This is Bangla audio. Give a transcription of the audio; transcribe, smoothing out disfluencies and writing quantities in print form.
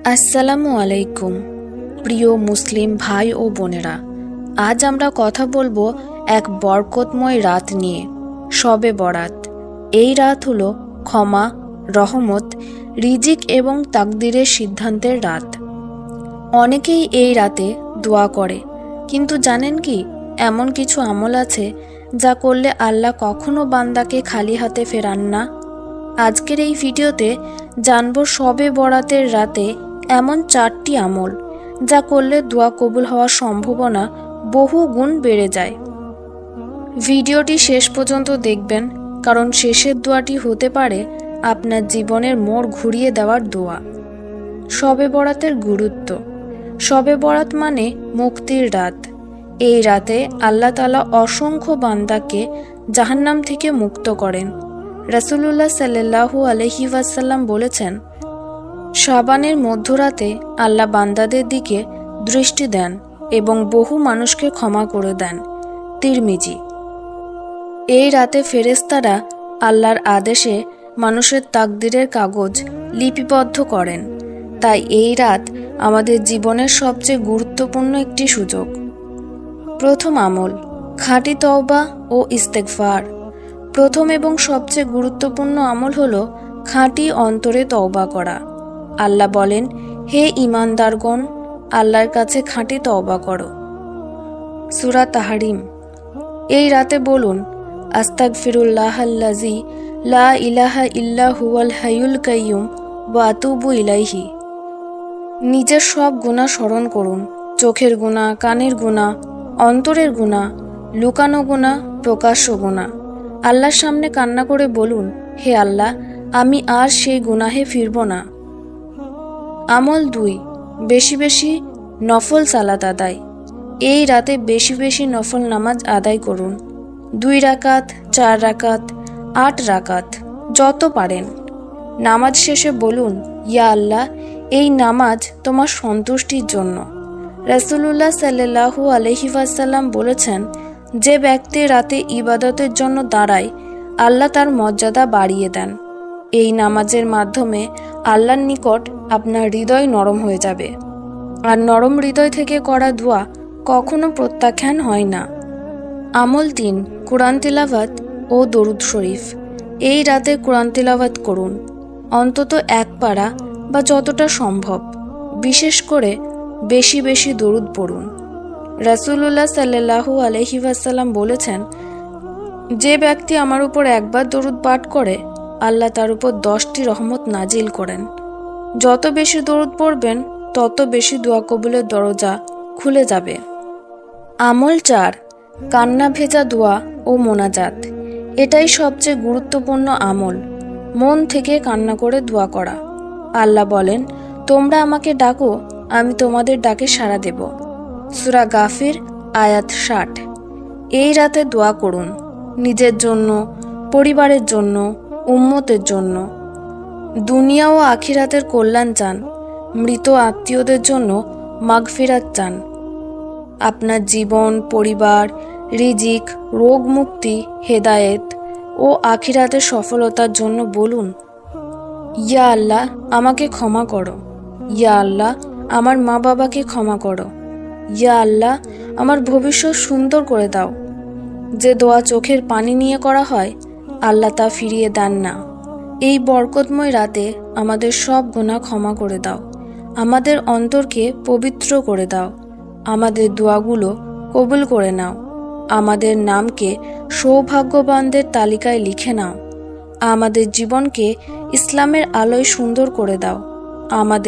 আসসালামু আলাইকুম প্রিয় মুসলিম ভাই ও বোনেরা, আজ আমরা কথা বলবো এক বরকতময় রাত নিয়ে, শবে বরাত। এই রাত হলো ক্ষমা, রহমত, রিজিক এবং তাকদিরের সিদ্ধান্তের রাত। অনেকেই এই রাতে দোয়া করে, কিন্তু জানেন কি, এমন কিছু আমল আছে যা করলে আল্লাহ কখনো বান্দাকে খালি হাতে ফেরান না। আজকের এই ভিডিওতে জানবো শবে বরাতের রাতে এমন 4টি আমল যা করলে দোয়া কবুল হওয়ার সম্ভাবনা বহু গুণ বেড়ে যায়। ভিডিওটি শেষ পর্যন্ত দেখবেন, কারণ শেষের দোয়াটি হতে পারে আপনার জীবনের মোড় ঘুরিয়ে দেওয়ার দোয়া। শবে বরাতের গুরুত্ব। শবে বরাত মানে মুক্তির রাত। এই রাতে আল্লাহ তাআলা অসংখ্য বান্দাকে জাহান্নাম থেকে মুক্ত করেন। রাসূলুল্লাহ সাল্লাল্লাহু আলাইহি ওয়াসাল্লাম বলেছেন, শাবানের মধ্যরাতে আল্লাহ বান্দাদের দিকে দৃষ্টি দেন এবং বহু মানুষকে ক্ষমা করে দেন। তিরমিজি। এই রাতে ফেরেশতারা আল্লাহর আদেশে মানুষের তাকদীরের কাগজ লিপিবদ্ধ করেন। তাই এই রাত আমাদের জীবনের সবচেয়ে গুরুত্বপূর্ণ একটি সুযোগ। প্রথম আমল, খাঁটি তওবা ও ইস্তেগফার। প্রথম এবং সবচেয়ে গুরুত্বপূর্ণ আমল হলো খাঁটি অন্তরে তওবা করা। আল্লাহ বলেন, হে ঈমানদারগণ, আল্লাহর কাছে খাঁটি তওবা করো। সূরা তাহরিম। এই রাতে বলুন, আস্তাগফিরুল্লাহাল্লাযী লা ইলাহা ইল্লা হুয়াল হাইয়ুল কাইয়্যুম ওয়া আতুবু ইলাইহি। নিজের সব গুনাহ স্মরণ করুন, চোখের গুনাহ, কানের গুনাহ, অন্তরের গুনাহ, লুকানো গুনাহ, প্রকাশ্য গুনাহ। আল্লাহর সামনে কান্না করে বলুন, হে আল্লাহ, আমি আর সেই গুনাহে ফিরব না। আমল 2, বেশি বেশি নফল সালাত আদায়। এই রাতে বেশি বেশি নফল নামাজ আদায় করুন। 2 রাকাত, 4 রাকাত, 8 রাকাত, যত পারেন। নামাজ শেষে বলুন, ইয়া আল্লাহ, এই নামাজ তোমার সন্তুষ্টির জন্য। রাসূলুল্লাহ সাল্লাল্লাহু আলাইহি ওয়াসাল্লাম বলেছেন, যে ব্যক্তি রাতে ইবাদতের জন্য দাঁড়ায়, আল্লাহ তার মর্যাদা বাড়িয়ে দেন। এই নামাজের মাধ্যমে আল্লাহর নিকট আপনার হৃদয় নরম হয়ে যাবে, আর নরম হৃদয় থেকে করা দোয়া কখনো প্রত্যাখ্যান হয় না। আমল 3, কুরআন তিলাওয়াত ও দরুদ শরীফ। এই রাতে কুরআন তিলাওয়াত করুন, অন্তত 1 পারা বা যতটা সম্ভব। বিশেষ করে বেশি বেশি দরুদ পড়ুন। রাসূলুল্লাহ সাল্লাল্লাহু আলাইহি ওয়াসাল্লাম বলেছেন, যে ব্যক্তি আমার উপর একবার দরুদ পাঠ করে, আল্লাহ তার উপর 10টি রহমত নাজিল করেন। যত বেশি দরুদ পড়বেন, তত বেশি দোয়া কবুলের দরজা খুলে যাবে। আমল 4, কান্না ভেজা দোয়া ও মোনাজাত। এটাই সবচেয়ে গুরুত্বপূর্ণ আমল, মন থেকে কান্না করে দোয়া করা। আল্লাহ বলেন, তোমরা আমাকে ডাকো, আমি তোমাদের ডাকে সাড়া দেব। সূরা গাফির আয়াত 60। এই রাতে দোয়া করুন, নিজের জন্য, পরিবারের জন্য, উম্মতের জন্য। দুনিয়া ও আখিরাতের কল্যাণ চান, মৃত আত্মীয়দের জন্য মাগফিরাত চান। আপনার জীবন, পরিবার, রিজিক, রোগ মুক্তি, হেদায়েত ও আখিরাতের সফলতার জন্য বলুন, ইয়া আল্লাহ, আমাকে ক্ষমা করো। ইয়া আল্লাহ, আমার মা বাবাকে ক্ষমা করো। ইয়া আল্লাহ, আমার ভবিষ্যৎ সুন্দর করে দাও। যে দোয়া চোখের পানি নিয়ে করা হয়, আল্লাহ তা ফিরিয়ে দেন না। এই বরকতময় রাতে আমাদের সব গুনাহ ক্ষমা করে দাও, আমাদের অন্তরকে পবিত্র করে দাও, আমাদের দোয়াগুলো কবুল করে নাও, আমাদের নামকে সৌভাগ্যবানদের তালিকায় লিখে নাও, আমাদের জীবনকে ইসলামের আলোয় সুন্দর করে দাও, আমাদের